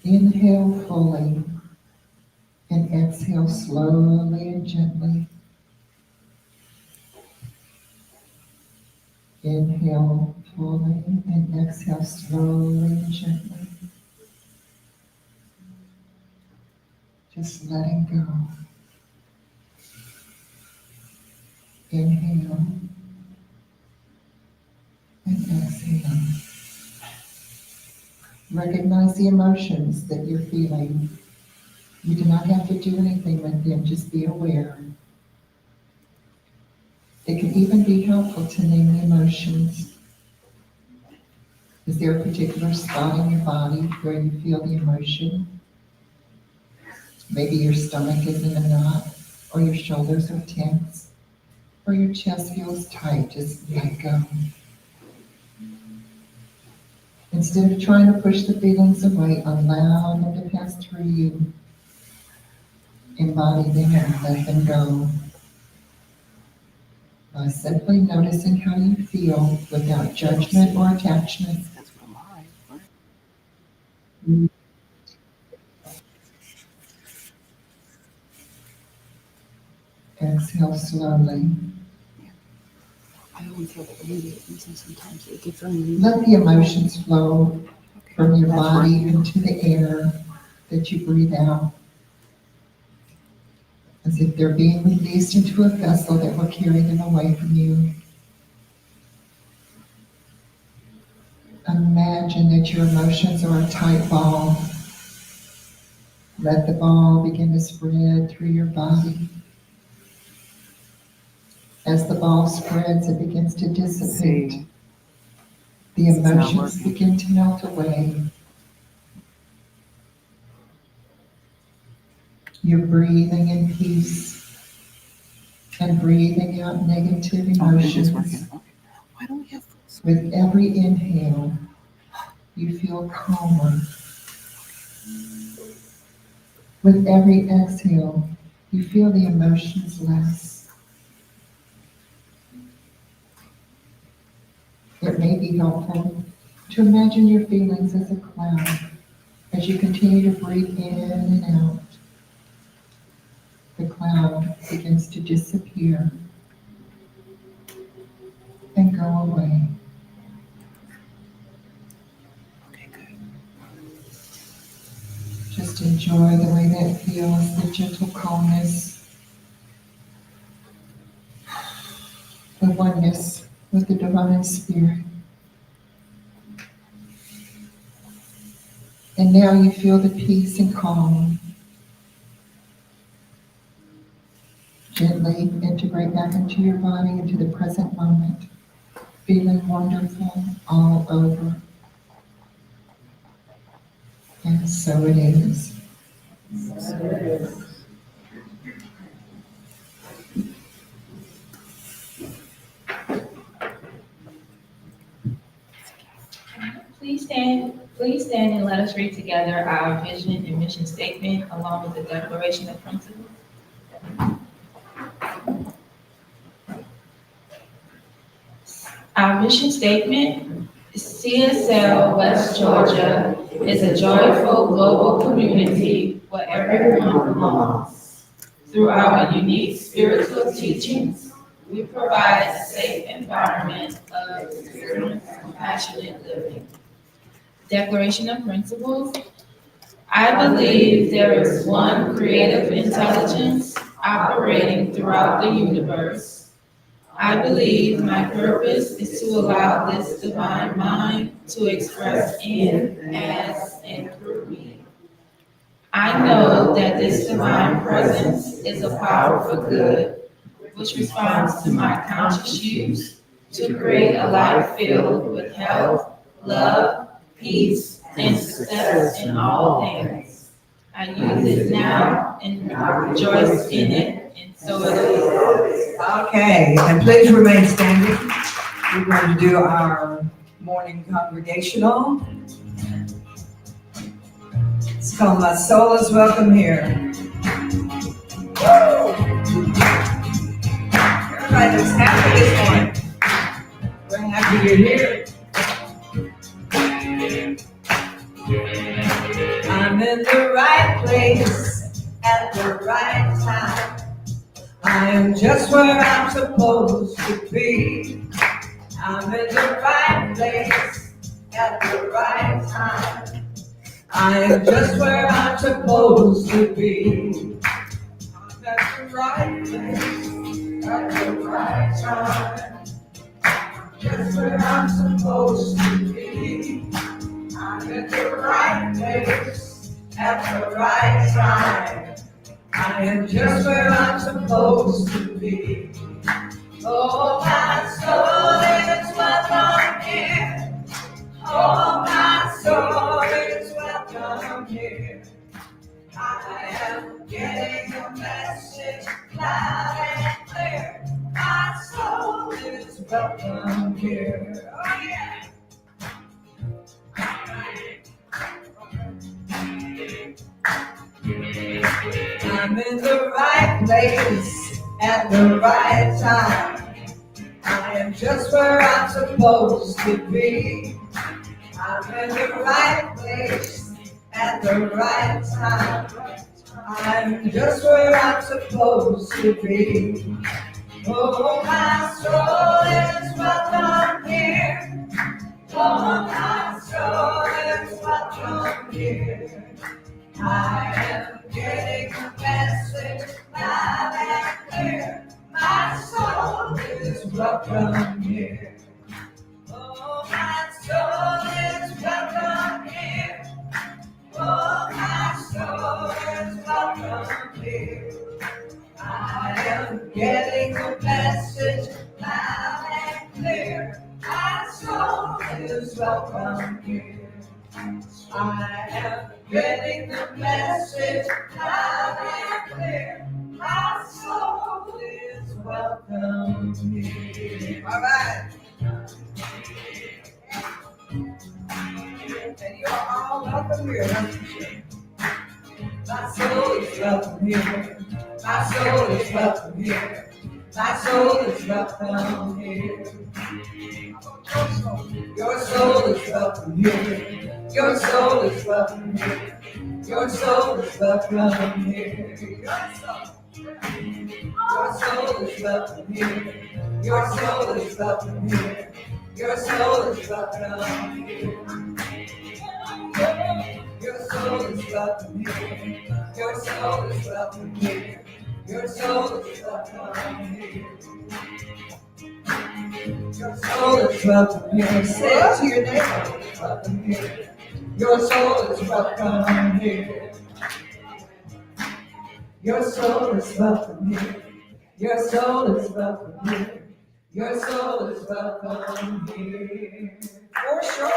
Inhale fully and exhale slowly and gently. Inhale fully and exhale slowly and gently. Just letting go. Inhale and exhale. Recognize the emotions that you're feeling. You do not have to do anything with them, just be aware. It can even be helpful to name the emotions. Is there a particular spot in your body where you feel the emotion? Maybe your stomach is in a knot, or your shoulders are tense, or your chest feels tight. Just let go. Instead of trying to push the feelings away, allow them to pass through you. Embody them and let them go. By simply noticing how you feel without judgment or attachment. Exhale slowly. I always have it immediate, and sometimes it gets unmuted. Let the emotions flow from your body into the air that you breathe out, as if they're being released into a vessel that will carry them away from you. Imagine that your emotions are a tight ball. Let the ball begin to spread through your body. As the ball spreads, it begins to dissipate. The emotions begin to melt away. You're breathing in peace and breathing out negative emotions. Why don't we have With every inhale, you feel calmer. With every exhale, you feel the emotions less. It may be helpful to imagine your feelings as a cloud as you continue to breathe in and out. The cloud begins to disappear and go away. Okay, good. Just enjoy the way that feels, the gentle calmness, the oneness with the divine spirit. And now you feel the peace and calm. Gently integrate back into your body, into the present moment, feeling wonderful all over. And so it is. So it is. Please stand and let us read together our vision and mission statement along with the declaration of principles. Our mission statement: CSL West Georgia is a joyful global community where everyone belongs. Through our unique spiritual teachings, we provide a safe environment of experience compassionate living. Declaration of Principles. I believe there is one creative intelligence operating throughout the universe. I believe my purpose is to allow this divine mind to express in, as, and through me. I know that this divine presence is a power for good, which responds to my conscious use to create a life filled with health, love, peace, and success in all things. I use it now and rejoice in it, and so it is. Okay, and please remain standing. We're going to do our morning congregational. It's called My Soul is Welcome Here. Woo! Everybody looks happy this morning. We're happy you're here. I'm I'm in the right place at the right time. I am just where I'm supposed to be. I'm in the right place at the right time. I am just where I'm supposed to be. I'm at the right place at the right time. Just where I'm supposed to be. I'm at the right place at the right time. I am just where I'm supposed to be. Oh, my soul is welcome here. Oh, my soul is welcome here. I am getting a message loud and clear. My soul is welcome here. Oh, yeah. I'm in the right place at the right time. I am just where I'm supposed to be. I'm in the right place at the right time. I'm just where I'm supposed to be. Oh, my soul is welcome here. Oh, my soul is welcome here. I am getting a message loud and clear. My soul is welcome here. Oh, my soul is welcome here. Oh, my soul is welcome here. I am getting a message loud and clear. My soul is welcome here. I am getting the message loud and clear. My soul is welcome here. All right. And you're all welcome here, aren't you? My soul is welcome here. My soul is welcome here. My soul is welcome here. Your soul is welcome here. Your soul is welcome here. Your soul is welcome here. Your soul is welcome here. Your soul is welcome here. Your soul is welcome here. Your soul is welcome here. Your soul is welcome here. Your soul is welcome here. Your soul is welcome here. Say it to your neighbor. Welcome here. Your soul is welcome here. Your soul is welcome here. Your soul is welcome here. Your soul is welcome here. For sure.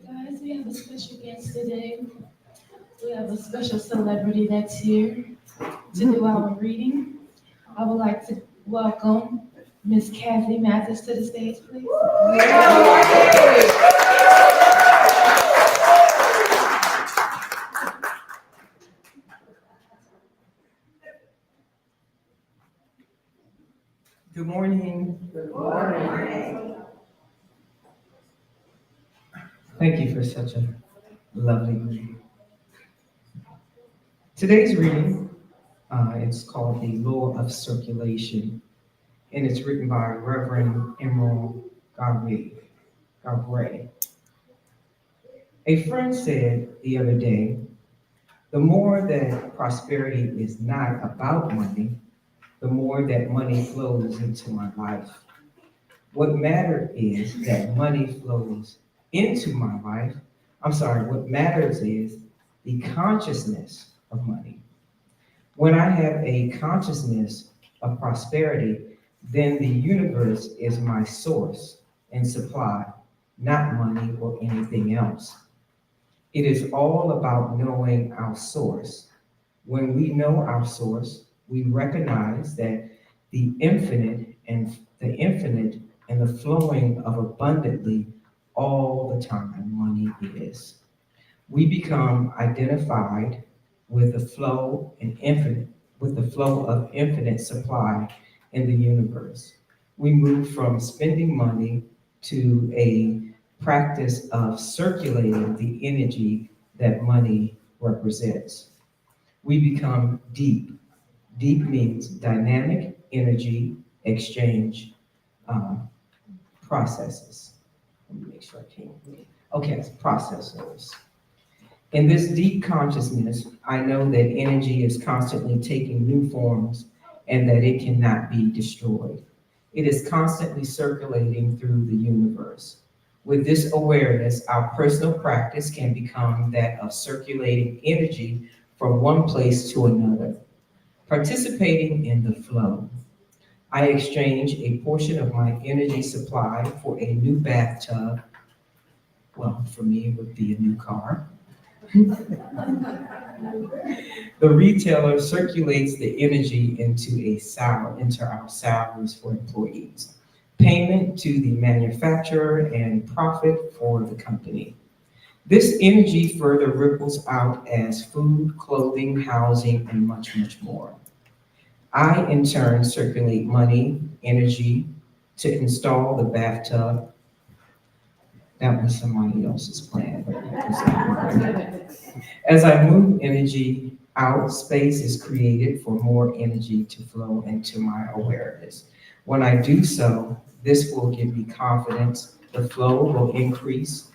Guys, we have a special guest today. We have a special celebrity that's here to do our reading. I would like to welcome Miss Kathy Mathis to the stage, please. Good morning. Good morning. Thank you for such a lovely reading. Today's reading, it's called The Law of Circulation, and it's written by Reverend Emerald Garvey. A friend said the other day, the more that prosperity is not about money, the more that money flows into my life. What matters is that money flows into my life. What matters is the consciousness of money. When I have a consciousness of prosperity, then the universe is my source and supply, not money or anything else. It is all about knowing our source. When we know our source, we recognize that the infinite and the flowing of abundantly all the time money is. We become identified with the flow of infinite supply in the universe. We move from spending money to a practice of circulating the energy that money represents. We become deep. Deep means dynamic energy exchange processes. Let me make sure I can. Okay, processors. In this deep consciousness, I know that energy is constantly taking new forms and that it cannot be destroyed. It is constantly circulating through the universe. With this awareness, our personal practice can become that of circulating energy from one place to another, participating in the flow. I exchange a portion of my energy supply for a new bathtub. Well, for me, it would be a new car. The retailer circulates the energy into our salaries for employees, payment to the manufacturer, and profit for the company. This energy further ripples out as food, clothing, housing, and much, much more. I, in turn, circulate money, energy to install the bathtub. That was somebody else's plan. As I move energy out, space is created for more energy to flow into my awareness. When I do so, this will give me confidence. The flow will increase.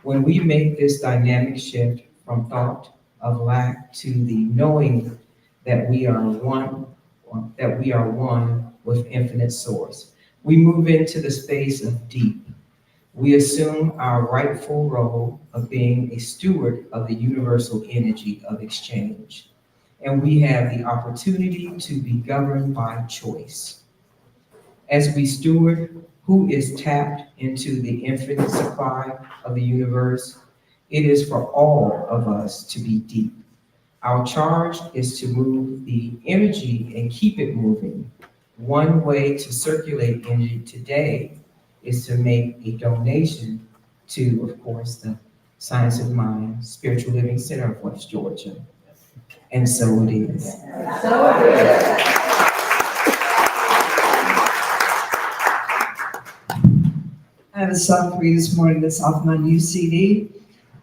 When we make this dynamic shift from thought of lack to the knowing that we are one with infinite source, we move into the space of deep. We assume our rightful role of being a steward of the universal energy of exchange. And we have the opportunity to be governed by choice. As we steward who is tapped into the infinite supply of the universe, it is for all of us to be deep. Our charge is to move the energy and keep it moving. One way to circulate energy today is to make a donation to, of course, the Science of Mind Spiritual Living Center of West Georgia. And so it is. I have a song for you this morning that's off my new CD.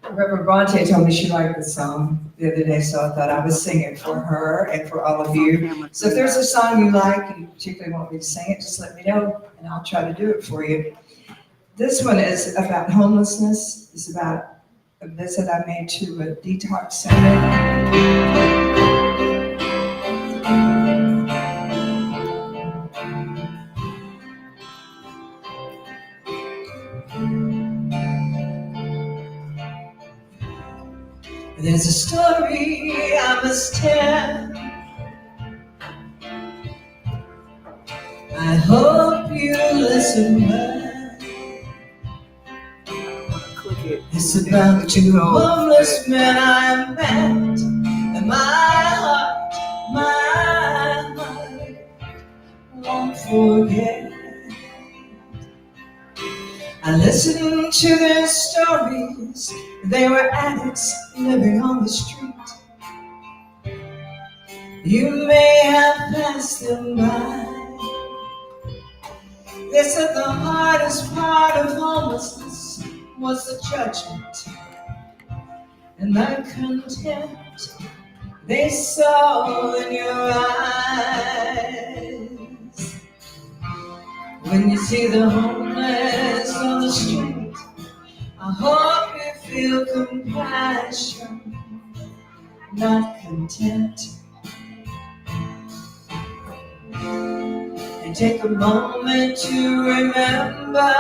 Reverend Bronte told me she liked the song the other day, so I thought I would sing it for her and for all of you. So if there's a song you like and you particularly want me to sing it, just let me know and I'll try to do it for you. This one is about homelessness. It's about a visit I made to a detox center. There's a story I must tell. I hope you listen well. It's about two homeless men I met, and my heart won't forget. I listened to their stories. They were addicts living on the street. You may have passed them by. They said the hardest part of homelessness was the judgment and the contempt they saw in your eyes. When you see the homeless on the street, I hope you feel compassion, not contempt. And take a moment to remember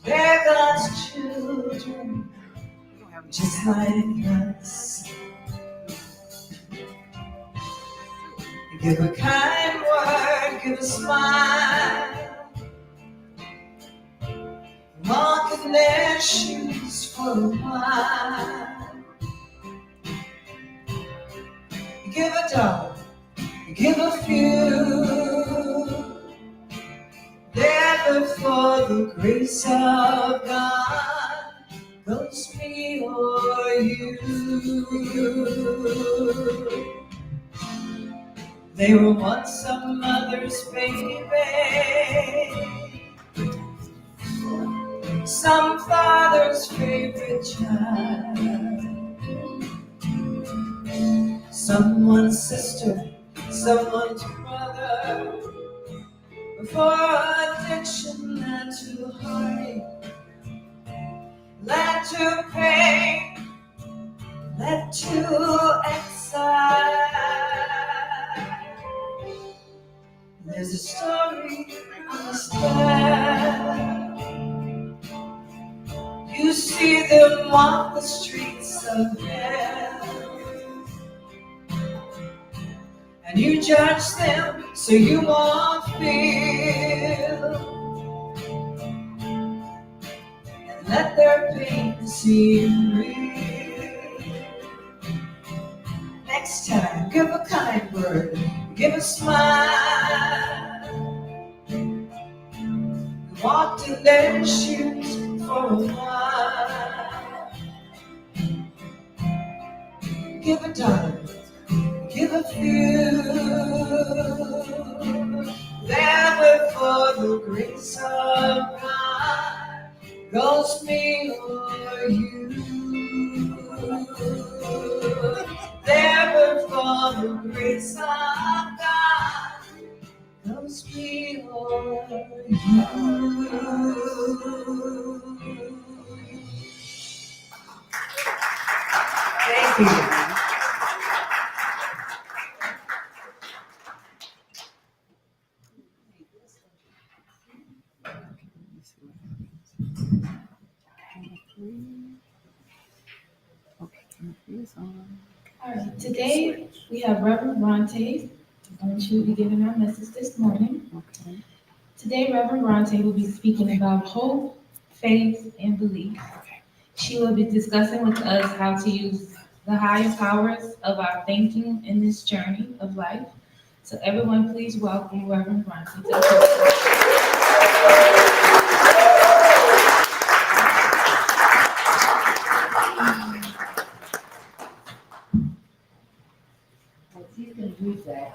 they're God's children, just like us. Give a kind word, give a smile, walk in their shoes for a while. Give a dollar, give a few, there before the grace of God goes me or you. They were once some mother's baby, some father's favorite child, someone's sister, someone's brother. Before addiction led to heartache, led to pain, led to exile. There's a story on the stand. You see them walk the streets of hell, and you judge them so you won't feel, and let their pain seem real. Next time, give a kind word, give a smile. We walked in their shoes for a while. Give a dollar, give a few. Never for the grace of God goes me or you. Never for the grace of God goes me or you. Thank you. All right, today we have Reverend Bronte, and she will be giving our message this morning. Okay. Today, Reverend Bronte will be speaking about hope, faith, and belief. She will be discussing with us how to use the higher powers of our thinking in this journey of life. So everyone, please welcome Reverend Bronte to the podium. He's gonna use that.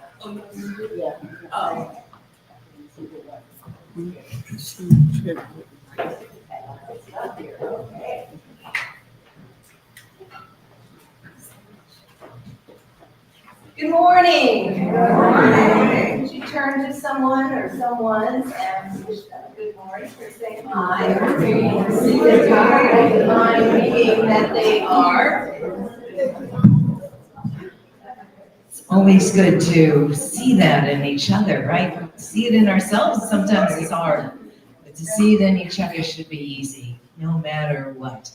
Good morning. Good morning. Would you turn to someone or someone's and wish them a good morning or say hi or they're tired of reminding that they are. It's always good to see that in each other, right? See it in ourselves sometimes it's hard, but to see it in each other should be easy, no matter what.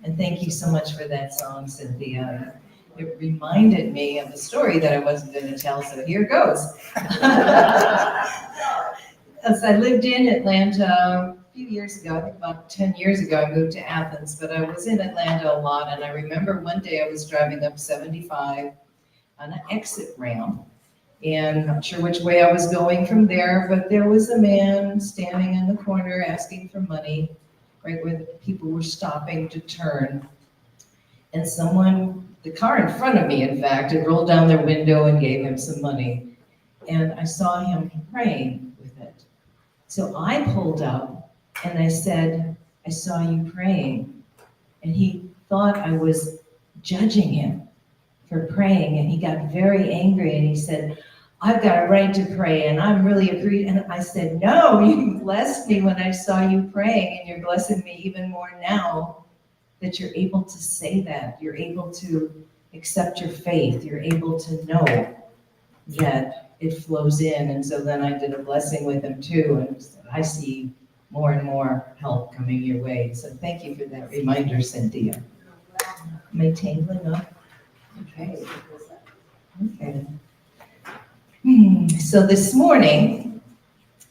And thank you so much for that song, Cynthia. It reminded me of a story that I wasn't going to tell, so here goes. As I lived in Atlanta a few years ago, I think about 10 years ago, I moved to Athens, but I was in Atlanta a lot, and I remember one day I was driving up 75 on an exit ramp, and not sure which way I was going from there, but there was a man standing in the corner asking for money, right where the people were stopping to turn. And someone, the car in front of me, in fact, had rolled down their window and gave him some money. And I saw him praying with it. So I pulled up and I said, I saw you praying. And he thought I was judging him for praying, and he got very angry and he said, I've got a right to pray and I'm really appreciative. And I said, no, you blessed me when I saw you praying, and you're blessing me even more now that you're able to say that. You're able to accept your faith. You're able to know that it flows in. And so then I did a blessing with him too, and said, I see more and more help coming your way. So thank you for that reminder, Cynthia. Am I tangling up? Okay. Okay. So this morning,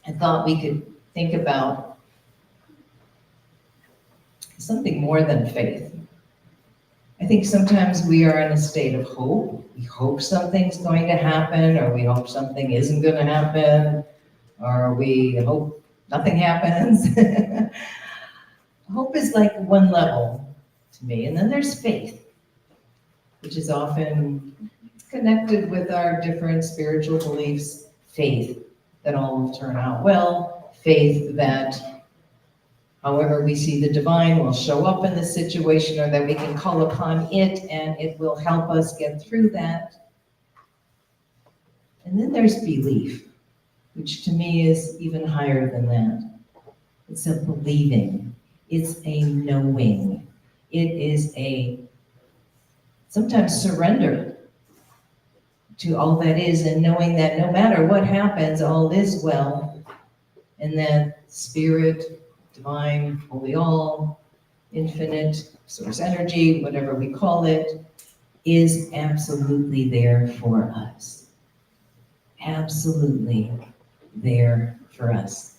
I thought we could think about something more than faith. I think sometimes we are in a state of hope. We hope something's going to happen, or we hope something isn't going to happen, or we hope nothing happens. Hope is like one level to me, and then there's faith. which is often connected with our different spiritual beliefs, faith that all will turn out well, faith that however we see the divine will show up in the situation, or that we can call upon it and it will help us get through that. And then there's belief, which to me is even higher than that. It's a believing. It's a knowing. It is a sometimes surrender to all that is, and knowing that no matter what happens, all is well, and that spirit, divine, holy all, infinite, source energy, whatever we call it, is absolutely there for us. Absolutely there for us.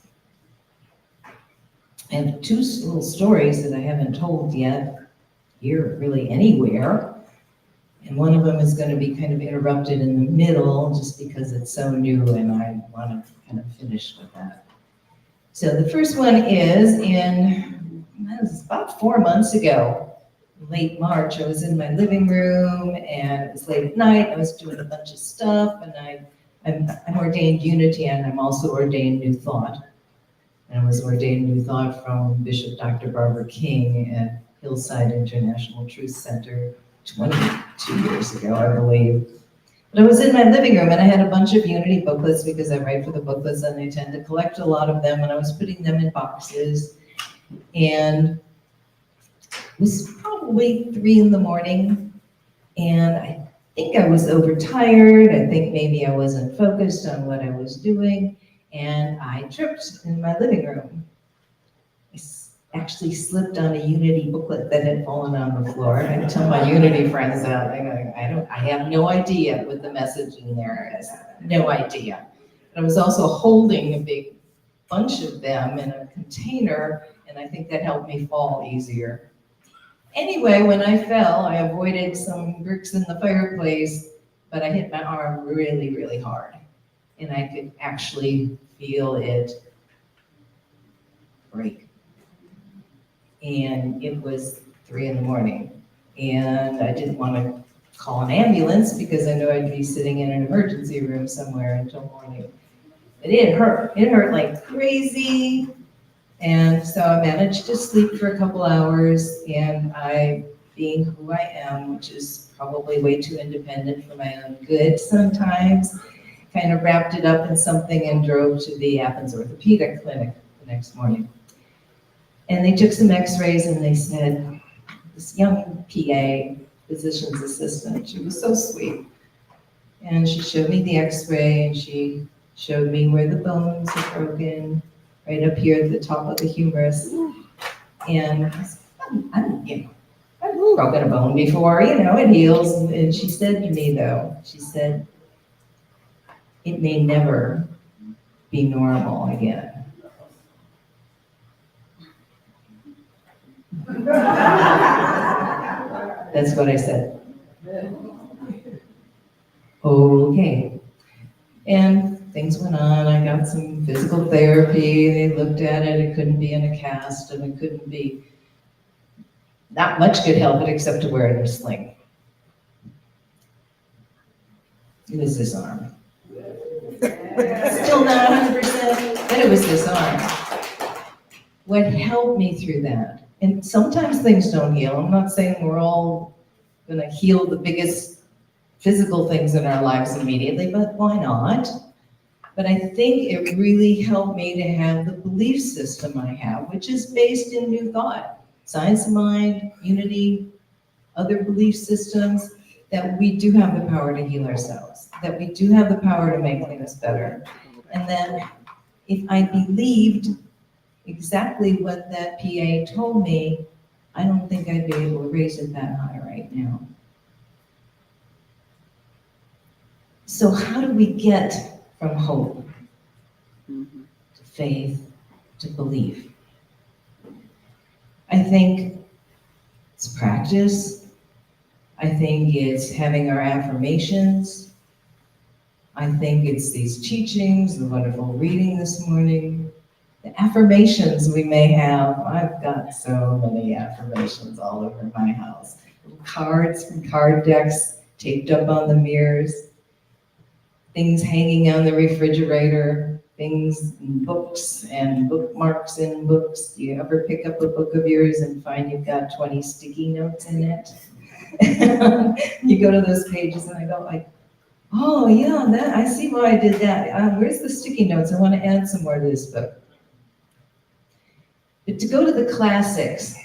I have two little stories that I haven't told yet here, really anywhere. And one of them is going to be kind of interrupted in the middle just because it's so new and I want to kind of finish with that. So the first one is it was about 4 months ago, late March. I was in my living room and it was late at night. I was doing a bunch of stuff, and I'm ordained Unity, and I'm also ordained New Thought. And I was ordained New Thought from Bishop Dr. Barbara King at Hillside International Truth Center 22 years ago, I believe. But I was in my living room and I had a bunch of Unity booklets because I write for the booklets and I tend to collect a lot of them, and I was putting them in boxes. And it was probably 3 in the morning, and I think I was overtired. I think maybe I wasn't focused on what I was doing, and I tripped in my living room. I actually slipped on a Unity booklet that had fallen on the floor. I tell my Unity friends that I have no idea what the message in there is. No idea. But I was also holding a big bunch of them in a container, and I think that helped me fall easier. Anyway, when I fell, I avoided some bricks in the fireplace, but I hit my arm really, really hard. And I could actually feel it break. And it was 3 in the morning. And I didn't want to call an ambulance because I know I'd be sitting in an emergency room somewhere until morning. But it hurt. It hurt like crazy. And so I managed to sleep for a couple hours, and I, being who I am, which is probably way too independent for my own good sometimes, kind of wrapped it up in something and drove to the Athens Orthopedic Clinic the next morning. And they took some x-rays and they said, this young PA, physician's assistant, she was so sweet. And she showed me the x-ray and she showed me where the bones are broken, right up here at the top of the humerus. And I said, I've broken a bone before, it heals. And she said to me though, she said, it may never be normal again. That's what I said. Okay. And things went on. I got some physical therapy. They looked at it. It couldn't be in a cast, and it couldn't be, not much could help it except to wear it in a sling. It was this arm. Still not 100%, but it was this arm. What helped me through that, and sometimes things don't heal. I'm not saying we're all going to heal the biggest physical things in our lives immediately, but why not? But I think it really helped me to have the belief system I have, which is based in New Thought, science of mind, unity, other belief systems, that we do have the power to heal ourselves, that we do have the power to make things better. And then if I believed exactly what that PA told me, I don't think I'd be able to raise it that high right now. So how do we get from hope to faith to belief? I think it's practice. I think it's having our affirmations. I think it's these teachings, the wonderful reading this morning. The affirmations we may have, I've got so many affirmations all over my house. cards from card decks taped up on the mirrors, things hanging on the refrigerator, things in books and bookmarks in books. Do you ever pick up a book of yours and find you've got 20 sticky notes in it? You go to those pages and I go like, oh yeah, that I see why I did that. Where's the sticky notes? I want to add some more to this book. But to go to the classics,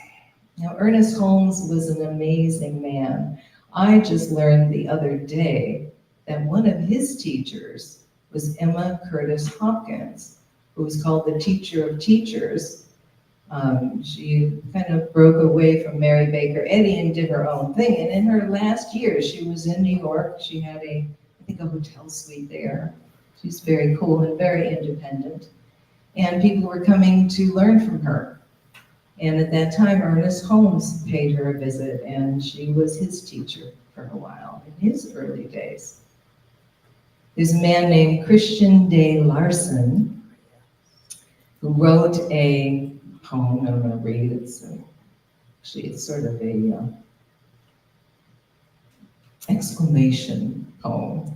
now Ernest Holmes was an amazing man. I just learned the other day that one of his teachers was Emma Curtis Hopkins, who was called the teacher of teachers. She kind of broke away from Mary Baker Eddy and did her own thing. And in her last year, she was in New York. She had I think a hotel suite there. She's very cool and very independent. And people were coming to learn from her. And at that time, Ernest Holmes paid her a visit, and she was his teacher for a while in his early days. There's a man named Christian Day Larson who wrote a poem I'm going to read. It's sort of a exclamation poem.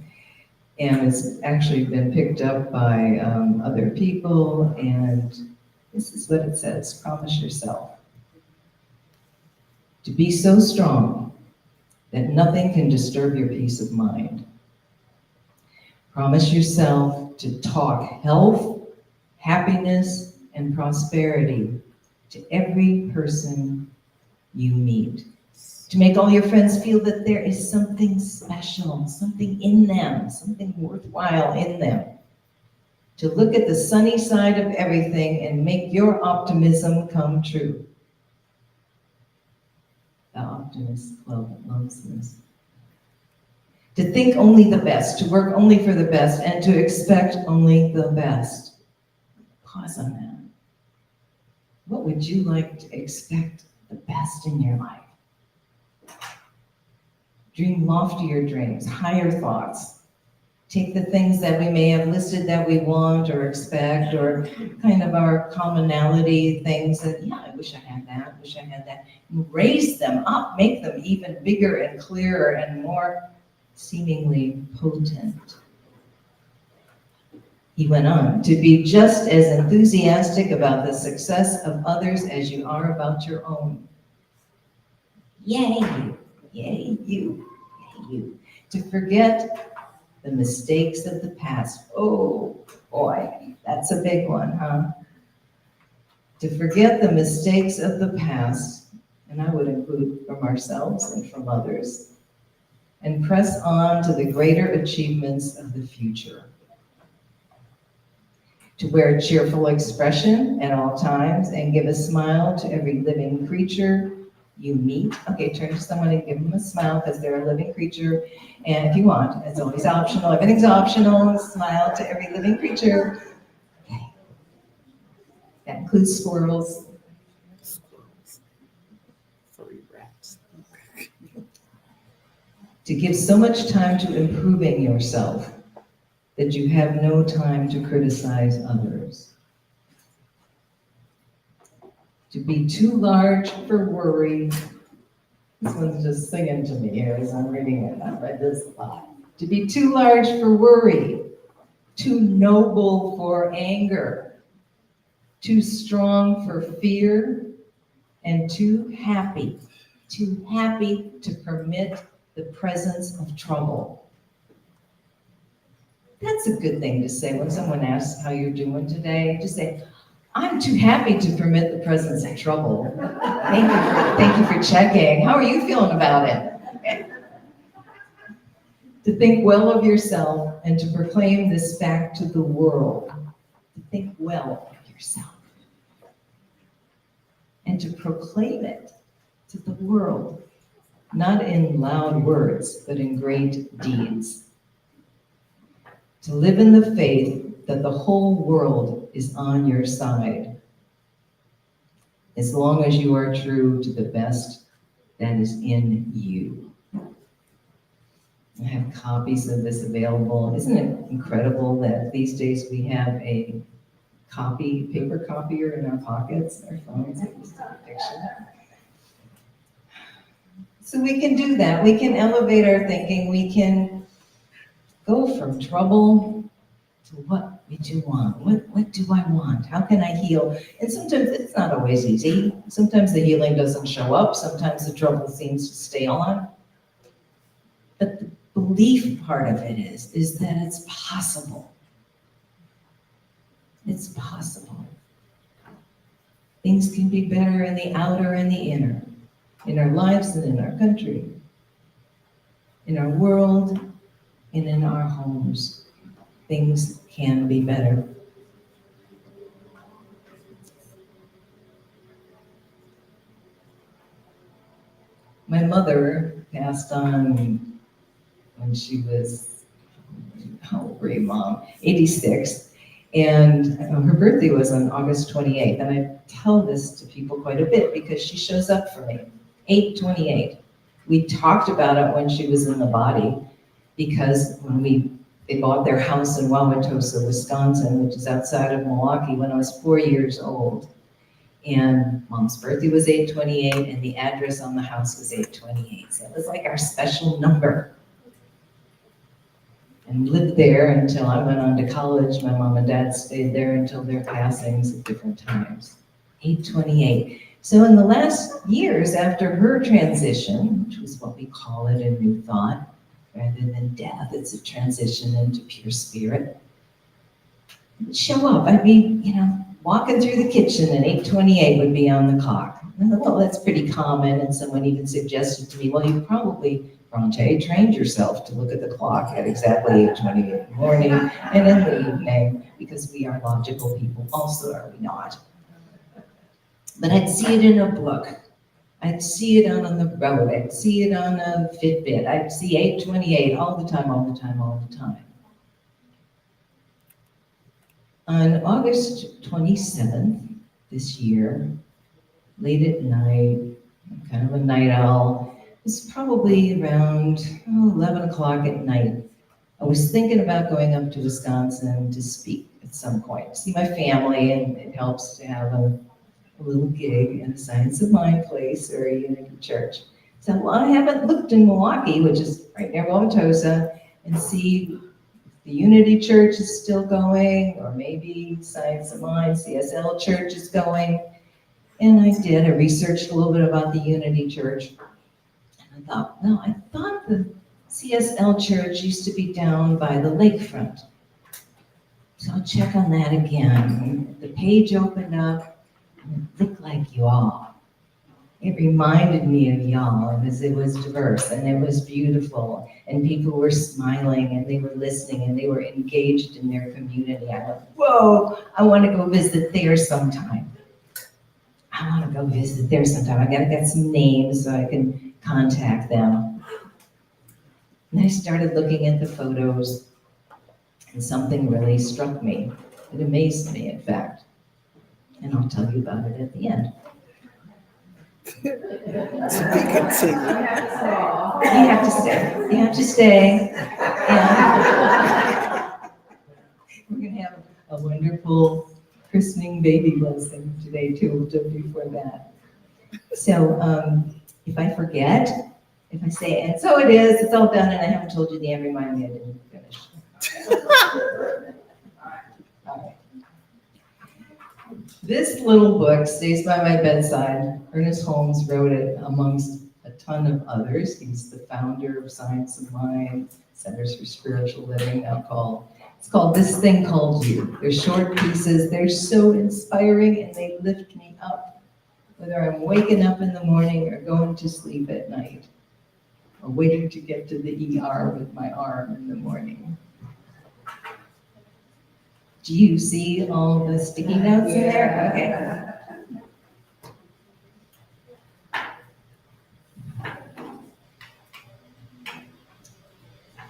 And it's actually been picked up by other people, and this is what it says: promise yourself to be so strong that nothing can disturb your peace of mind. Promise yourself to talk health, happiness, and prosperity to every person you meet. To make all your friends feel that there is something special, something in them, something worthwhile in them. To look at the sunny side of everything and make your optimism come true. The optimist loves this. To think only the best, to work only for the best, and to expect only the best. Pause on that. What would you like to expect the best in your life? Dream loftier dreams, higher thoughts. Take the things that we may have listed that we want or expect, or kind of our commonality things that, yeah, I wish I had that, wish I had that. And raise them up, make them even bigger and clearer and more seemingly potent. He went on, to be just as enthusiastic about the success of others as you are about your own. Yay, yay, you, yay, you. To forget the mistakes of the past. Oh, boy, that's a big one, huh? To forget the mistakes of the past, and I would include from ourselves and from others, and press on to the greater achievements of the future. To wear a cheerful expression at all times and give a smile to every living creature you meet. Okay, turn to someone and give them a smile because they're a living creature. And if you want, it's always optional. Everything's optional. Smile to every living creature. Okay. That includes squirrels. Furry rats. To give so much time to improving yourself that you have no time to criticize others. To be too large for worry. This one's just singing to me here as I'm reading it. I've read this a lot. To be too large for worry, too noble for anger, too strong for fear, and too happy to permit the presence of trouble. That's a good thing to say when someone asks how you're doing today. Just say, I'm too happy to permit the presence of trouble. Thank you for checking. How are you feeling about it? To think well of yourself and to proclaim this fact to the world. To think well of yourself. And to proclaim it to the world. Not in loud words, but in great deeds. To live in the faith that the whole world is on your side, as long as you are true to the best that is in you. I have copies of this available. Isn't it incredible that these days we have a paper copier in our pockets, our phones? It was a picture. So we can do that. We can elevate our thinking. We can go from trouble to what we do want. What do I want? How can I heal? And sometimes it's not always easy. Sometimes the healing doesn't show up. Sometimes the trouble seems to stay on. But the belief part of it is that it's possible. It's possible. Things can be better in the outer and the inner, in our lives and in our country, in our world and in our homes. Things can be better. My mother passed on when she was, how old were you, Mom? 86. And her birthday was on August 28th. And I tell this to people quite a bit because she shows up for me. 8/28. We talked about it when she was in the body because when they bought their house in Wauwatosa, Wisconsin, which is outside of Milwaukee, when I was 4 years old. And Mom's birthday was 8/28, and the address on the house was 8/28. So it was like our special number. And lived there until I went on to college. My mom and dad stayed there until their passings at different times. 8/28. So in the last years after her transition, which was what we call it in New Thought, rather than death, it's a transition into pure spirit. Show up. I'd be, walking through the kitchen and 8/28 would be on the clock. And I thought, well, that's pretty common. And someone even suggested to me, well, you probably, Bronte, trained yourself to look at the clock at exactly 8:28 in the morning and in the evening, because we are logical people also, are we not? But I'd see it in a book. I'd see it on the road. I'd see it on a Fitbit. I'd see 8/28 all the time, all the time, all the time. On August 27th this year, late at night, I'm kind of a night owl. It's probably around 11 o'clock at night. I was thinking about going up to Wisconsin to speak at some point, see my family, and it helps to have a little gig in a Science of Mind place or a Unity church. So well, I haven't looked in Milwaukee, which is right near Wauwatosa, and see if the Unity Church is still going, or maybe Science of Mind, CSL Church is going. And I did. I researched a little bit about the Unity Church. And I thought, well, I thought the CSL Church used to be down by the lakefront. So I'll check on that again. The page opened up, and it looked like y'all. It reminded me of y'all because it was diverse and it was beautiful, and people were smiling and they were listening and they were engaged in their community. I went, whoa, I want to go visit there sometime. I want to go visit there sometime. I gotta get some names so I can contact them. And I started looking at the photos, and something really struck me. It amazed me, in fact. And I'll tell you about it at the end. You have to stay. You have to stay. And we're going to have a wonderful christening baby blessing today, too, before that. So if I forget, if I say, and so it is, it's all done, and I haven't told you the end, remind me I didn't finish. All right. This little book stays by my bedside. Ernest Holmes wrote it amongst a ton of others. He's the founder of Science of Mind, Centers for Spiritual Living, it's called This Thing Called You. They're short pieces. They're so inspiring, and they lift me up, whether I'm waking up in the morning or going to sleep at night, or waiting to get to the ER with my arm in the morning. Do you see all the sticky notes in there? Okay.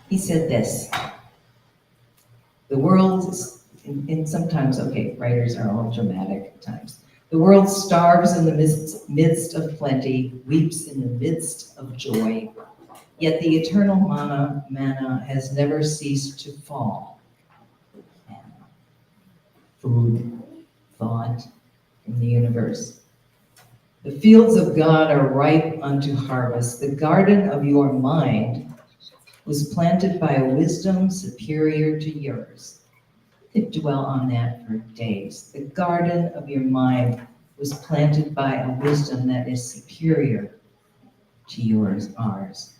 He said this: the world is, and sometimes, writers are all dramatic at times. The world starves in the midst of plenty, weeps in the midst of joy. Yet the eternal manna has never ceased to fall. Food, thought, from the universe. The fields of God are ripe unto harvest. The garden of your mind was planted by a wisdom superior to yours. You could dwell on that for days. The garden of your mind was planted by a wisdom that is superior to yours, ours.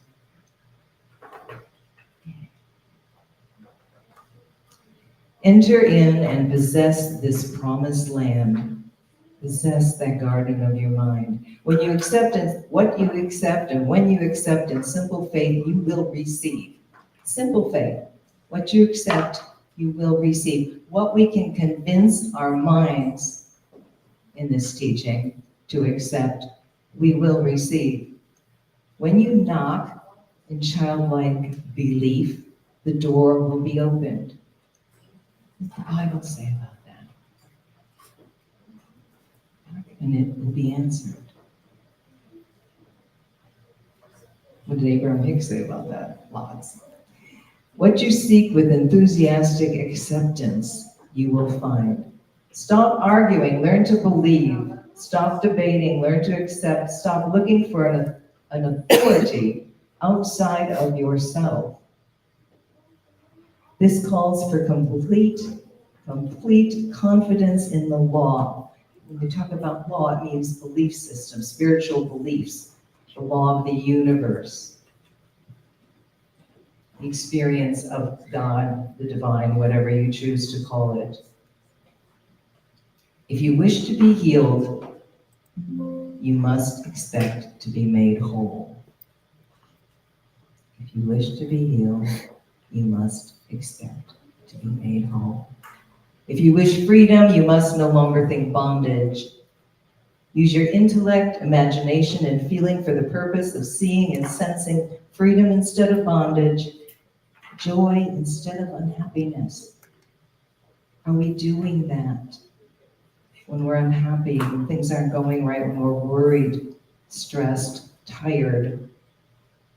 Enter in and possess this promised land. Possess that garden of your mind. When you accept what you accept and when you accept in simple faith, you will receive. Simple faith. What you accept, you will receive. What we can convince our minds in this teaching to accept, we will receive. When you knock in childlike belief, the door will be opened. What does the Bible say about that? And it will be answered. What did Abraham Hicks say about that? Lots. What you seek with enthusiastic acceptance, you will find. Stop arguing, learn to believe. Stop debating, learn to accept. Stop looking for an authority outside of yourself. This calls for complete confidence in the law. When we talk about law, it means belief system, spiritual beliefs, the law of the universe, the experience of God, the divine, whatever you choose to call it. If you wish to be healed, you must expect to be made whole. If you wish to be healed, you must expect to be made whole. If you wish freedom, you must no longer think bondage. Use your intellect, imagination, and feeling for the purpose of seeing and sensing freedom instead of bondage, joy instead of unhappiness. Are we doing that when we're unhappy, when things aren't going right, when we're worried, stressed, tired,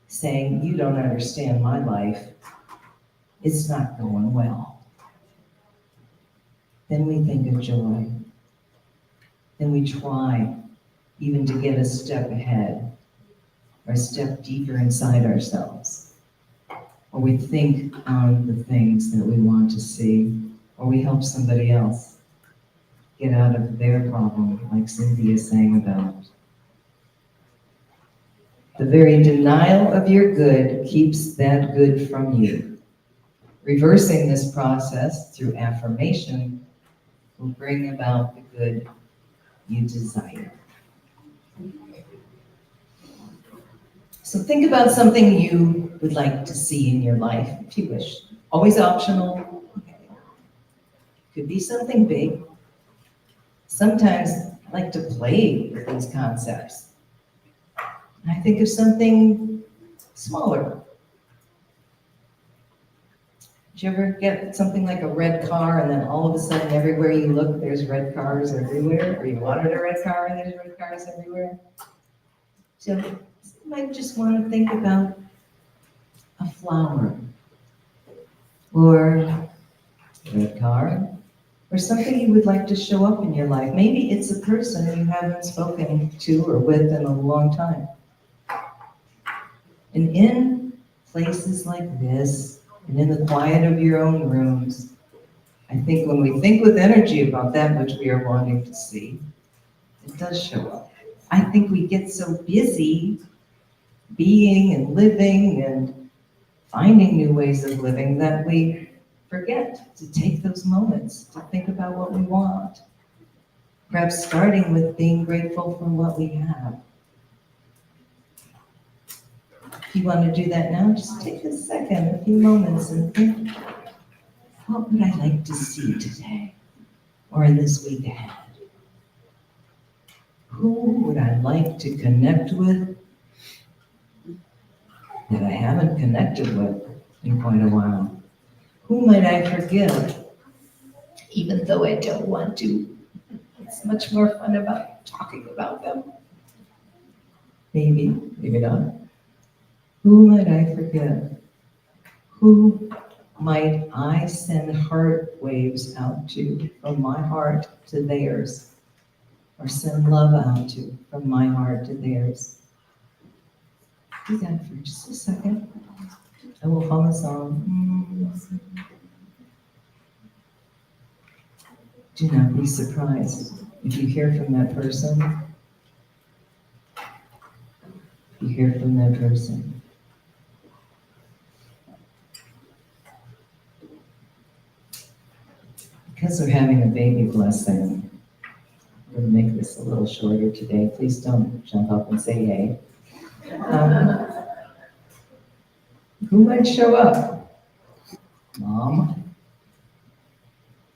saying, you don't understand my life, it's not going well? Then we think of joy. Then we try even to get a step ahead or a step deeper inside ourselves. Or we think on the things that we want to see, or we help somebody else get out of their problem, like Cynthia sang about. The very denial of your good keeps that good from you. Reversing this process through affirmation will bring about the good you desire. So think about something you would like to see in your life, if you wish. Always optional. Could be something big. Sometimes I like to play with these concepts. I think of something smaller. Did you ever get something like a red car and then all of a sudden everywhere you look there's red cars everywhere? Or you wanted a red car and there's red cars everywhere? So you might just want to think about a flower or a red car or something you would like to show up in your life. Maybe it's a person you haven't spoken to or with in a long time. And in places like this, and in the quiet of your own rooms, I think when we think with energy about that which we are wanting to see, it does show up. I think we get so busy being and living and finding new ways of living that we forget to take those moments to think about what we want. Perhaps starting with being grateful for what we have. If you want to do that now, just take a second, a few moments, and think, what would I like to see today or in this week ahead? Who would I like to connect with that I haven't connected with in quite a while? Who might I forgive, even though I don't want to? It's much more fun about talking about them. Maybe, maybe not. Who might I forgive? Who might I send heart waves out to, from my heart to theirs? or send love out to from my heart to theirs. Do that for just a second. I will hum a song. Do not be surprised if you hear from that person. You hear from that person. Because we're having a baby blessing, I'm going to make this a little shorter today. Please don't jump up and say yay. Who might show up? Mom.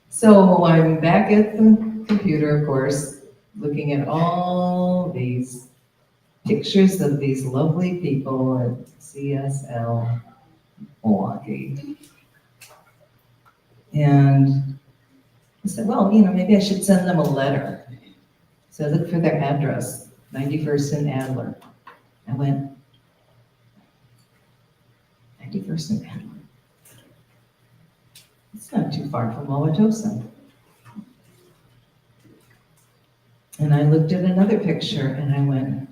So I'm back at the computer, of course, looking at all these pictures of these lovely people at CSL Milwaukee. And I said, well, maybe I should send them a letter. So I looked for their address, 91st and Adler. I went, 91st and Adler. It's not too far from Wauwatosa. And I looked at another picture and I went,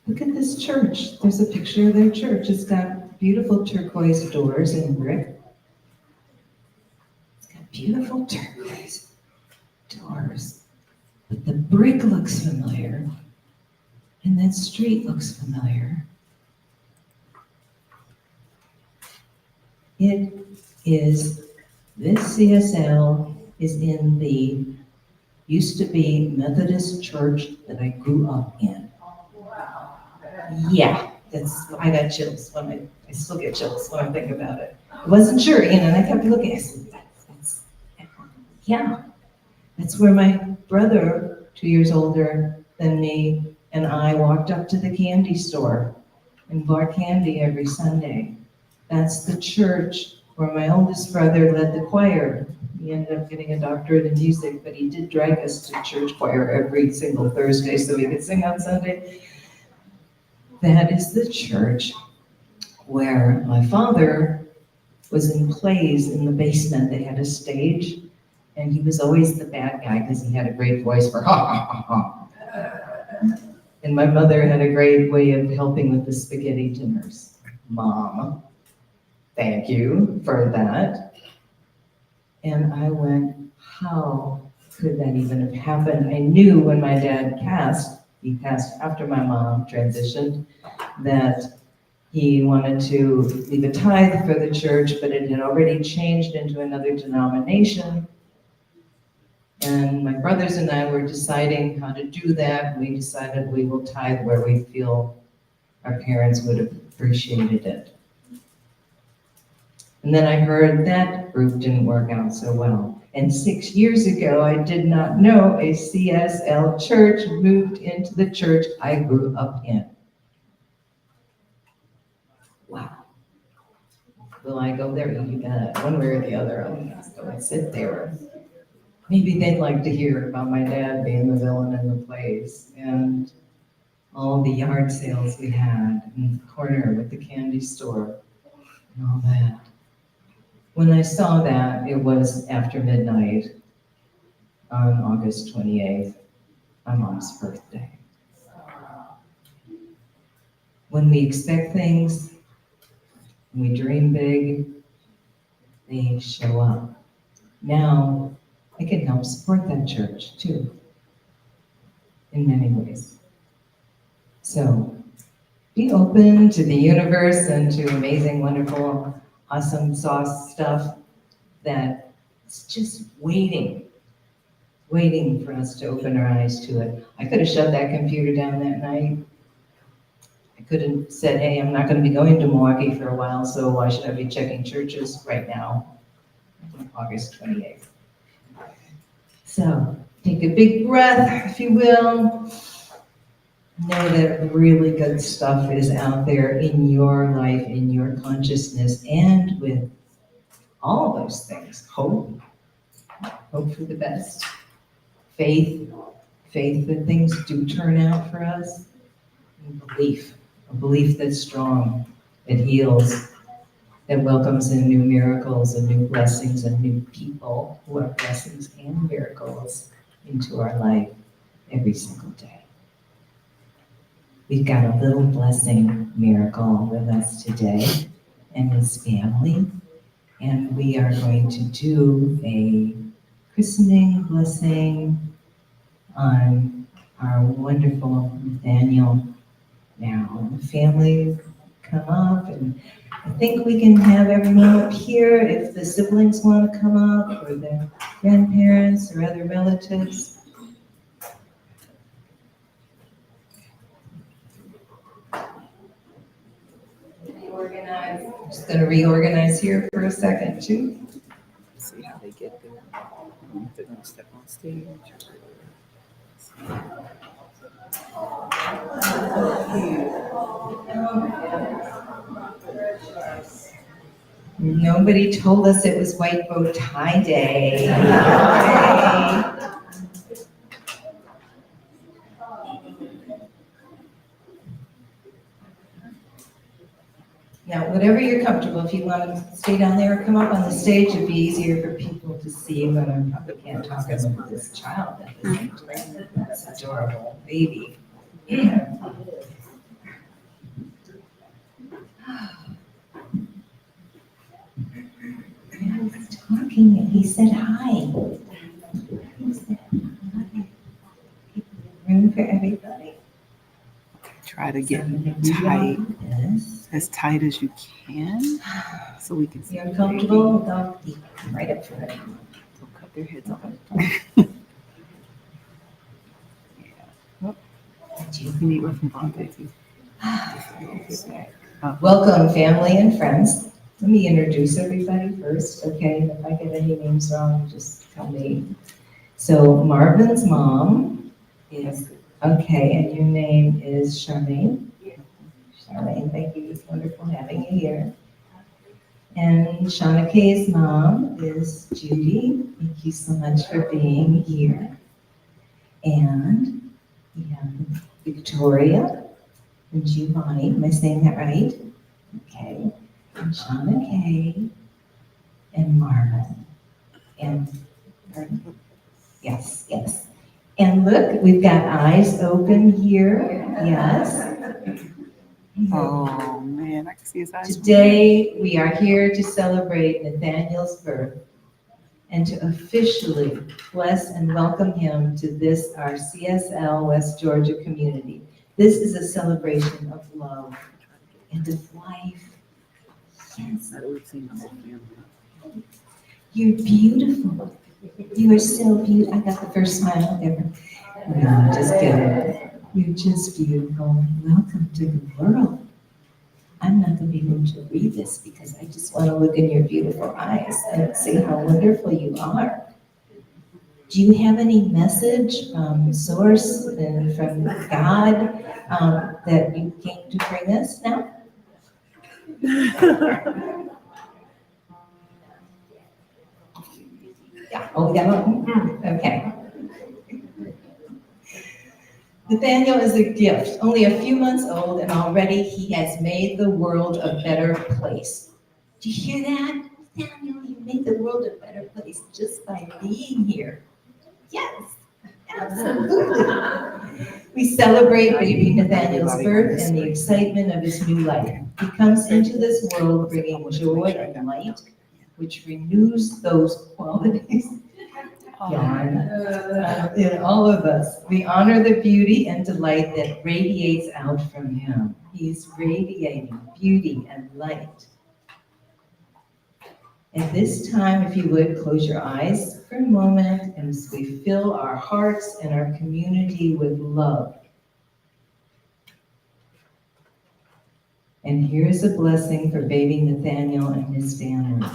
look at this church. There's a picture of their church. It's got beautiful turquoise doors in brick. It's got beautiful turquoise doors. But the brick looks familiar. And that street looks familiar. It is, this CSL is in the used to be Methodist church that I grew up in. Yeah, I got chills when I still get chills when I think about it. I wasn't sure, and I kept looking, I said, yeah, that's where my brother, 2 years older than me, and I walked up to the candy store and bought candy every Sunday. That's the church where my oldest brother led the choir. He ended up getting a doctorate in music, but he did drag us to church choir every single Thursday so we could sing on Sunday. That is the church where my father was in plays in the basement. They had a stage, and he was always the bad guy because he had a great voice for ha, ha, ha, ha. And my mother had a great way of helping with the spaghetti dinners. Mom, thank you for that. And I went, how could that even have happened? I knew when my dad passed, he passed after my mom transitioned, that he wanted to leave a tithe for the church, but it had already changed into another denomination. And my brothers and I were deciding how to do that. We decided we will tithe where we feel our parents would have appreciated it. And then I heard that group didn't work out so well. And 6 years ago, I did not know a CSL church moved into the church I grew up in. Wow. Will I go there? You bet. One way or the other, I'm going to go and sit there. Maybe they'd like to hear about my dad being the villain in the plays and all the yard sales we had in the corner with the candy store and all that. When I saw that, it was after midnight on August 28th, my mom's birthday. When we expect things, when we dream big, they show up. Now, I can help support that church too, in many ways. So, be open to the universe and to amazing, wonderful, awesome sauce stuff that's just waiting for us to open our eyes to it. I could have shut that computer down that night. I could have said, hey, I'm not going to be going to Milwaukee for a while, so why should I be checking churches right now, August 28th. So, take a big breath, if you will. Know that really good stuff is out there in your life, in your consciousness, and with all of those things. Hope for the best. Faith that things do turn out for us. And belief, a belief that's strong, that heals, that welcomes in new miracles and new blessings and new people who are blessings and miracles into our life every single day. We've got a little blessing miracle with us today and his family, and we are going to do a christening blessing on our wonderful Nathaniel now. The family come up, and I think we can have everyone up here if the siblings want to come up, or the grandparents or other relatives. Reorganize. I'm just going to reorganize here for a second too. See how they get there. If they're gonna step on stage. Nobody told us it was white bow tie day. Now, whatever you're comfortable, if you want to stay down there or come up on the stage, it'd be easier for people to see, but I probably can't talk about this child at the same time. That's adorable baby. He's talking and he said hi. He said hi. Room for everybody. Try to get So, tight, yes. as tight as you can, so we can see. You're comfortable? Don't come right up front. Don't cut their heads off. You need one from Bombay too. Welcome, family and friends. Let me introduce everybody first, okay? And if I get any names wrong, just tell me. So Marvin's mom is, okay, and your name is Charmaine? Charmaine, thank you. It's wonderful having you here. And Shauna Kay's mom is Judy. Thank you so much for being here. And we have Victoria and Giovanni. Am I saying that right? Okay. And Shauna Kay and Marvin. And pardon? Yes, yes. And look, we've got eyes open here. Yes. Oh man, I can see his eyes. Today, we are here to celebrate Nathaniel's birth and to officially bless and welcome him to this, our CSL West Georgia community. This is a celebration of love and of life. Yes. You're beautiful. You are so beautiful. I got the first smile ever. No, I'm just kidding. You're just beautiful. Welcome to the world. I'm not going to be able to read this because I just want to look in your beautiful eyes and see how wonderful you are. Do you have any message from Source and from God that you came to bring us now? Yeah. Oh, yeah. Okay. Nathaniel is a gift, only a few months old, and already he has made the world a better place. Do you hear that? Nathaniel, you made the world a better place just by being here. Yes, absolutely. We celebrate baby Nathaniel's birth and the excitement of his new life. He comes into this world bringing joy and light, which renews those qualities in all of us. We honor the beauty and delight that radiates out from him. He's radiating beauty and light. At this time, if you would, close your eyes for a moment as we fill our hearts and our community with love. And here's a blessing for baby Nathaniel and his family.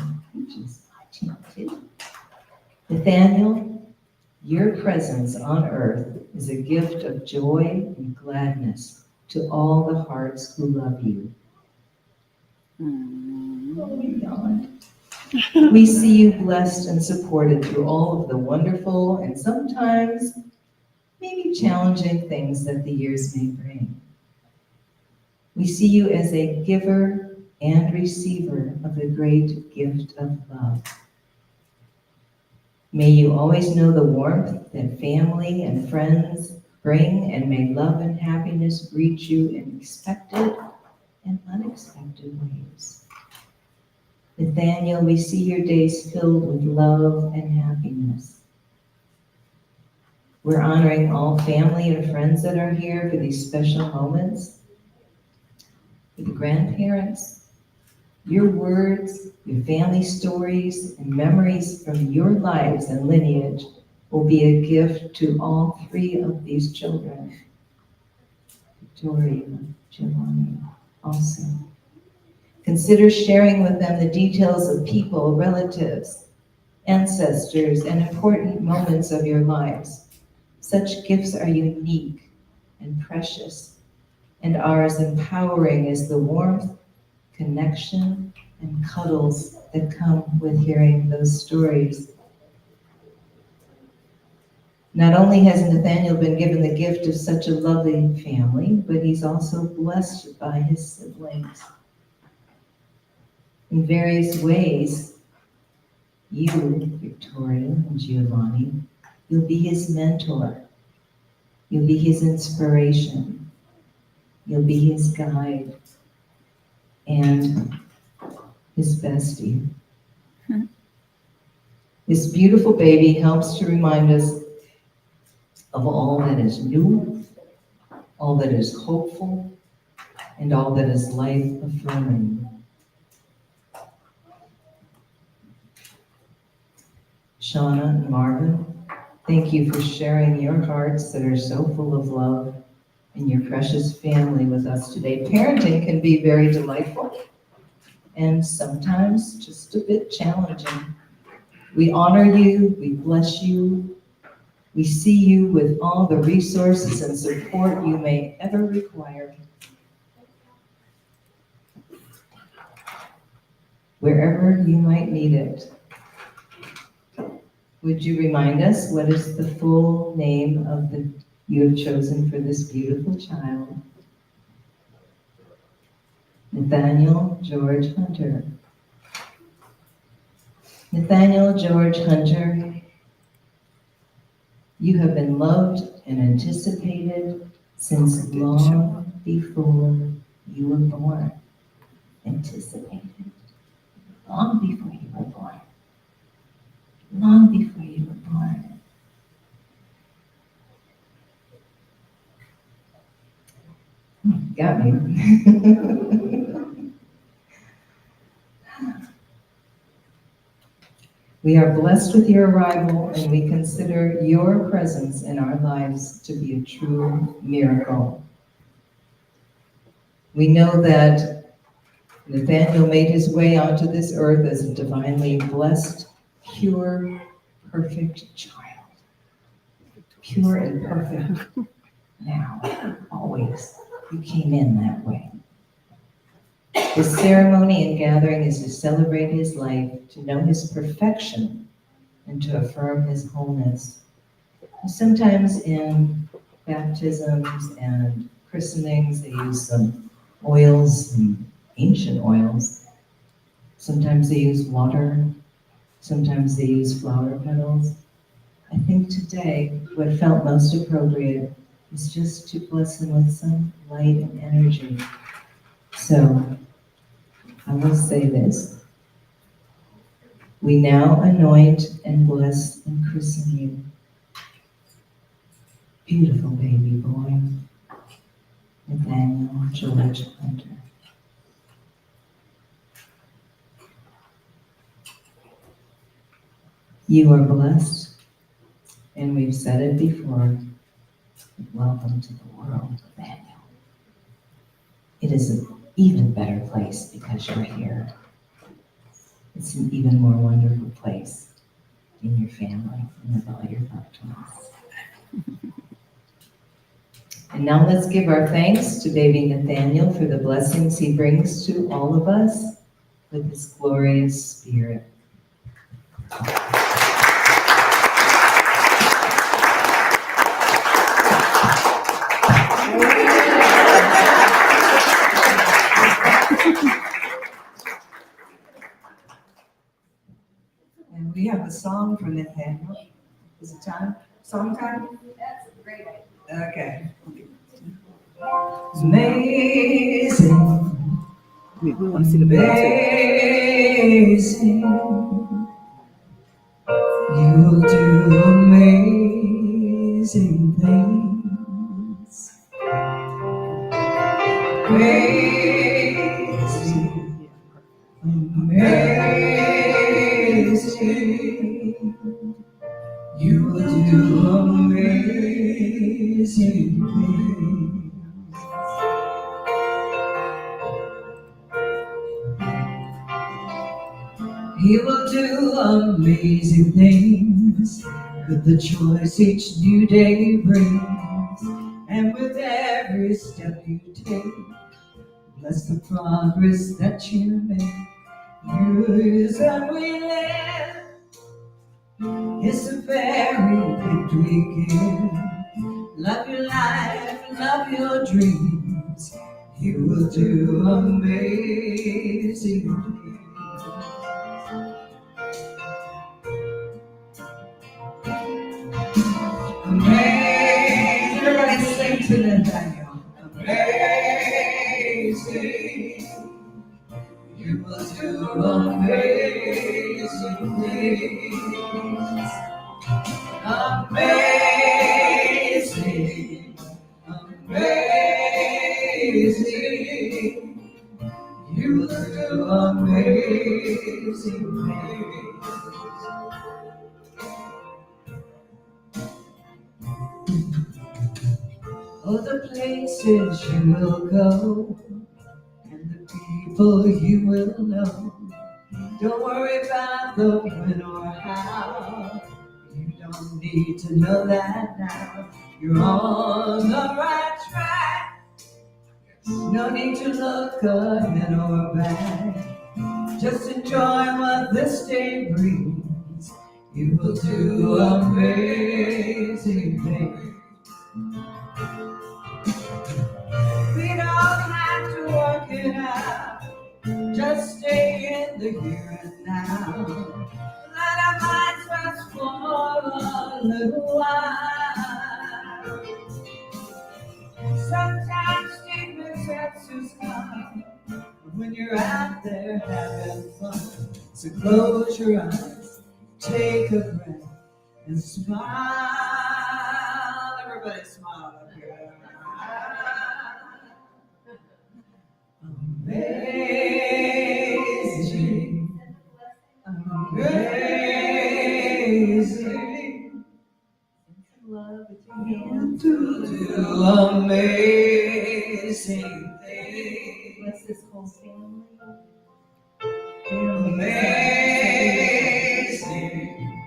Just watching too. Nathaniel, your presence on earth is a gift of joy and gladness to all the hearts who love you. We see you blessed and supported through all of the wonderful and sometimes maybe challenging things that the years may bring. We see you as a giver and receiver of the great gift of love. May you always know the warmth that family and friends bring, and may love and happiness greet you in expected and unexpected ways. Nathaniel, we see your days filled with love and happiness. We're honoring all family and friends that are here for these special moments. For the grandparents, your words, your family stories, and memories from your lives and lineage will be a gift to all three of these children. Victoria, Giovanni, also. Consider sharing with them the details of people, relatives, ancestors, and important moments of your lives. Such gifts are unique and precious, and are as empowering as the warmth, connection, and cuddles that come with hearing those stories. Not only has Nathaniel been given the gift of such a lovely family, but he's also blessed by his siblings. In various ways, you, Victoria and Giovanni, you'll be his mentor. You'll be his inspiration. You'll be his guide and his bestie. This beautiful baby helps to remind us of all that is new, all that is hopeful, and all that is life-affirming. Shauna and Marvin, thank you for sharing your hearts that are so full of love and your precious family with us today. Parenting can be very delightful and sometimes just a bit challenging. We honor you, we bless you, we see you with all the resources and support you may ever require. Wherever you might need it. Would you remind us what is the full name of the you have chosen for this beautiful child? Nathaniel George Hunter. Nathaniel George Hunter, you have been loved and anticipated since long before you were born. Anticipated. Long before you were born. Long before you were born. Got me. We are blessed with your arrival, and we consider your presence in our lives to be a true miracle. We know that Nathaniel made his way onto this earth as a divinely blessed, pure, perfect child. Pure and perfect now, always. You came in that way. The ceremony and gathering is to celebrate his life, to know his perfection, and to affirm his wholeness. Sometimes in baptisms and christenings, they use some oils, some ancient oils. Sometimes they use water. Sometimes they use flower petals. I think today, what felt most appropriate is just to bless him with some light and energy. So, I will say this. We now anoint and bless and christen you. Beautiful baby boy, Nathaniel George Hunter. You are blessed, and we've said it before. Welcome to the world, Nathaniel. It is an even better place because you're here. It's an even more wonderful place in your family and with all your loved ones. And now let's give our thanks to baby Nathaniel for the blessings he brings to all of us with his glorious spirit. a song for Nathaniel. Is it time? Song time? That's a great idea. Okay. Amazing, We want to see the video amazing. You'll do amazing things. Amazing, amazing. You will do amazing things. He will do amazing things with the choice each new day brings. And with every step you take, bless the progress that you make. Use and we live. It's a very victory gift. Love your life, love your dreams. He will do amazing things. Amazing. Everybody sing to Nathaniel. Amazing. You will do amazing things. Amazing. Amazing. You will do amazing things. Oh, the places you will go and the people you will know. Don't worry about the when or how. You don't need to know that now. You're on the right track. No need to look ahead or back. Just enjoy what this day brings. You will do amazing things. We don't have to work it out. Just stay in the here and now. Let our minds rest for a little while. Sometimes statements have to come when you're out there having fun. So close your eyes, take a breath, and smile. Everybody smile up here. Amazing, amazing. To do amazing things. Bless this whole family. Amazing,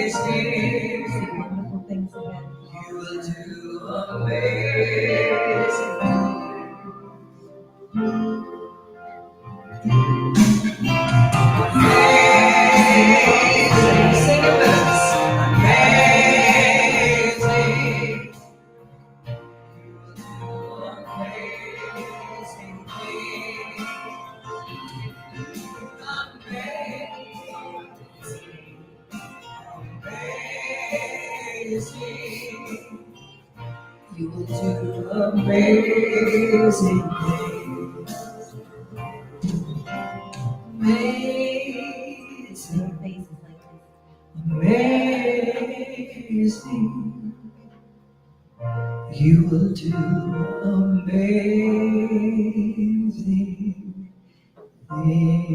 amazing. Wonderful things ahead. You will do amazing things. Amazing. Sing it with us. Amazing. You will do amazing things. Amazing. You will do amazing things. Amazing. Amazing. You will do amazing things.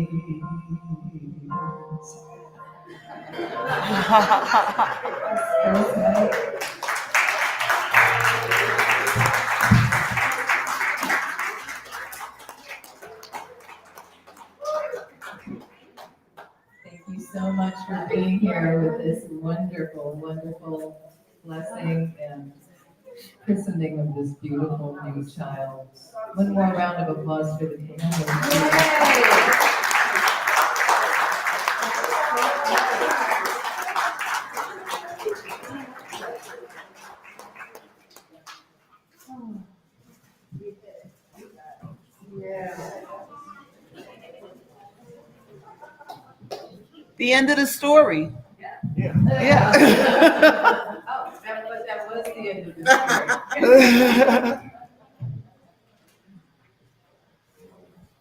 Thank you so much for being here with this wonderful, wonderful blessing and christening of this beautiful new child. One more round of applause for the family. the end of the story. Yeah. Oh, that was the end of the story.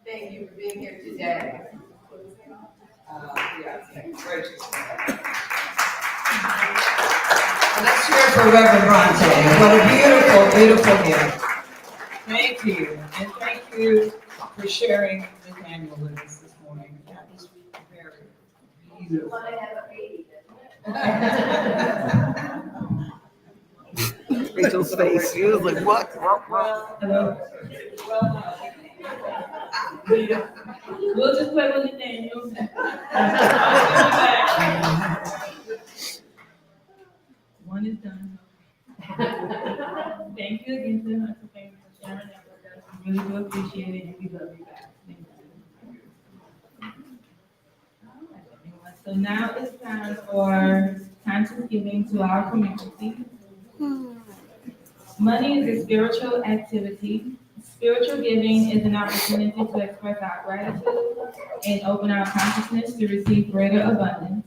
Thank you for being here today. Let's hear it for Reverend Bronte. What a beautiful, beautiful gift. Thank you, and thank you for sharing Nathaniel with us this morning. That was very beautiful. Want to have a baby, Rachel's face, she was like, what? Hello. We'll just play with Nathaniel. One is done. Thank you again so much for sharing that with us. We really do appreciate it, and we love you guys. Thank you. All right, everyone. So now it's time for conscious giving to our community. Money is a spiritual activity. Spiritual giving is an opportunity to express our gratitude and open our consciousness to receive greater abundance.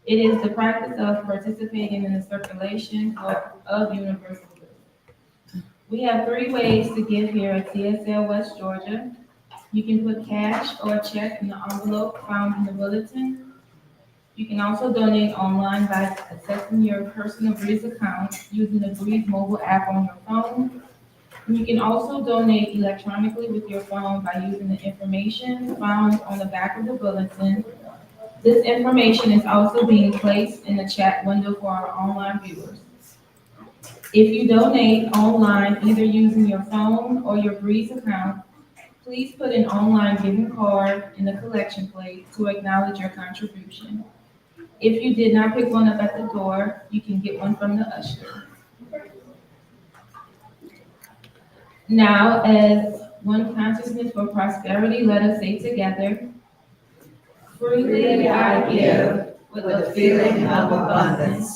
It is the practice of participating in the circulation of universal goods. We have 3 ways to give here at CSL West Georgia. You can put cash or a check in the envelope found in the bulletin. You can also donate online by accessing your personal Breeze account using the Breeze mobile app on your phone. You can also donate electronically with your phone by using the information found on the back of the bulletin. This information is also being placed in the chat window for our online viewers. If you donate online, either using your phone or your Breeze account, please put an online giving card in the collection plate to acknowledge your contribution. If you did not pick one up at the door, you can get one from the usher. Now, as one consciousness for prosperity, let us say together, freely I give with a feeling of abundance,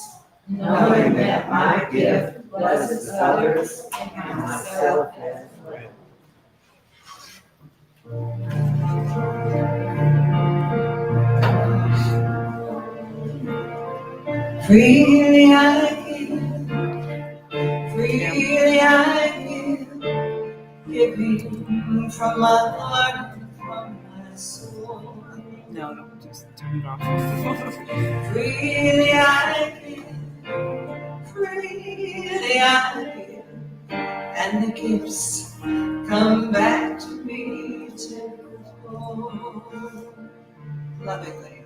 knowing that my gift blesses others and myself as well. Freely I give, freely I giving from my heart and from my soul. No, just turn it off. Freely I give, freely I give, and the gifts come back to me tenfold. Lovingly,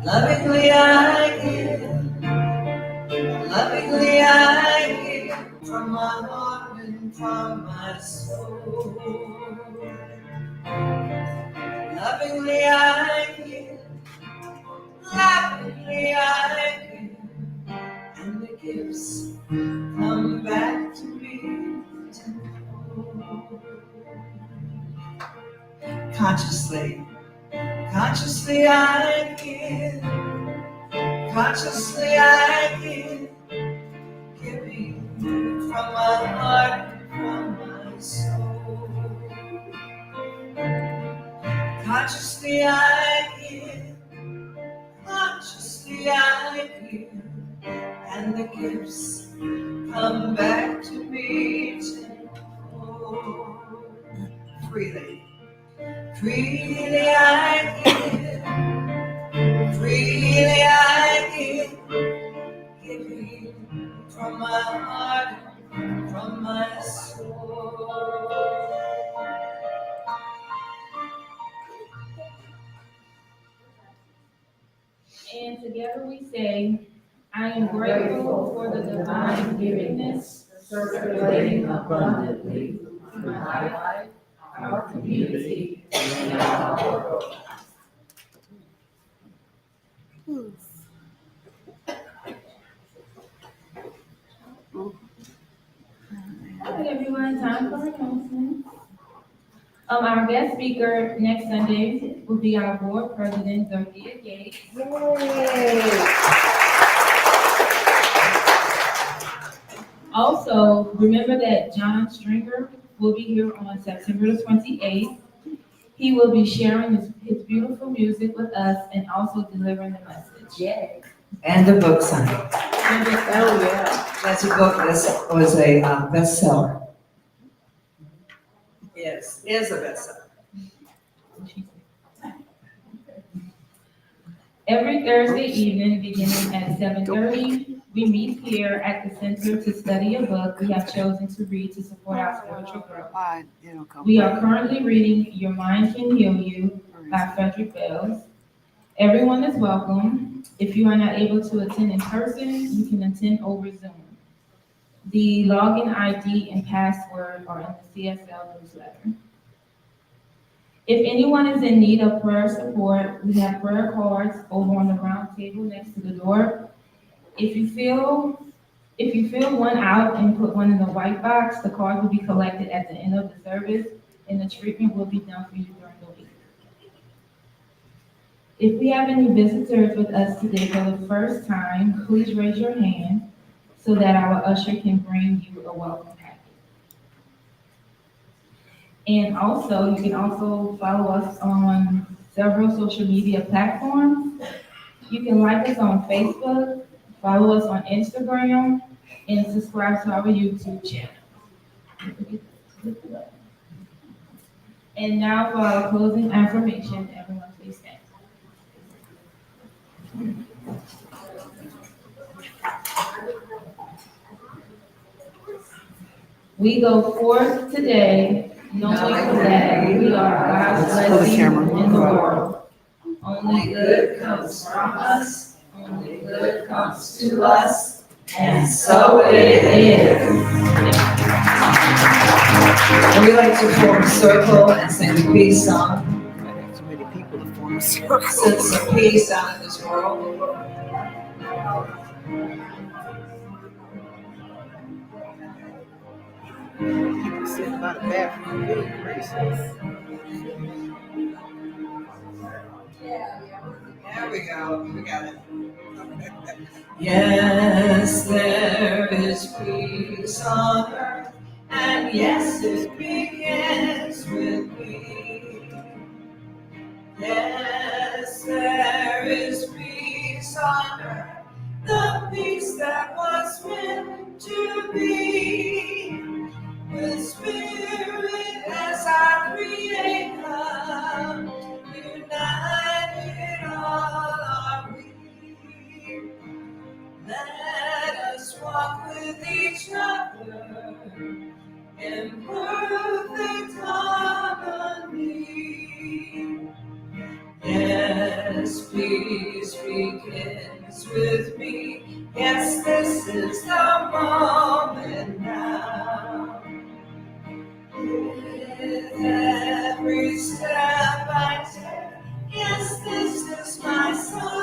lovingly I give, lovingly I give, from my heart and from my soul. Lovingly I give, lovingly I give, and the gifts come back to me tenfold. Consciously, consciously I give, consciously I give, giving from my heart and from my soul. Consciously I give, consciously I give, and the gifts come back to me tenfold. Freely, freely I give, freely I give, giving from my heart and from my soul. And together we say, I am grateful for the divine givingness circulating abundantly through my life, our community, and our world. All right, everyone, time for announcements. Our guest speaker next Sunday will be our board president, Dorothea Gates. Also, remember that John Stringer will be here on September the 28th. He will be sharing his beautiful music with us and also delivering the message. Yay. And a book signing. Oh, yeah. That's a book that was a bestseller. Yes, is a bestseller. Every Thursday evening, beginning at 7:30, we meet here at the center to study a book we have chosen to read to support our spiritual growth. We are currently reading Your Mind Can Heal You by Frederick Bells. Everyone is welcome. If you are not able to attend in person, you can attend over Zoom. The login ID and password are in the CSL newsletter. If anyone is in need of prayer support, we have prayer cards over on the round table next to the door. If you fill one out and put one in the white box, the card will be collected at the end of the service, and the treatment will be done for you during the week. If we have any visitors with us today for the first time, please raise your hand so that our usher can bring you a welcome packet. And also, you can also follow us on several social media platforms. You can like us on Facebook, follow us on Instagram, and subscribe to our YouTube channel. And now for our closing affirmation, everyone please stand. We go forth today knowing that we are God's blessing in the world. Only good comes from us, only good comes to us, and so it is. And we like to form a circle and sing the peace song. I have too many people to form a circle. Send some peace out in this world. People sitting by the bathroom, good gracious. There we go. We got it. Yes, there is peace on earth, and yes, it begins with me. Yes, there is peace on earth, the peace that was meant to be. With spirit as our creator, united all are we. Let us walk with each other in perfect harmony. Yes, peace begins with me. Yes, this is the moment now. With every step I take, yes, this is my song.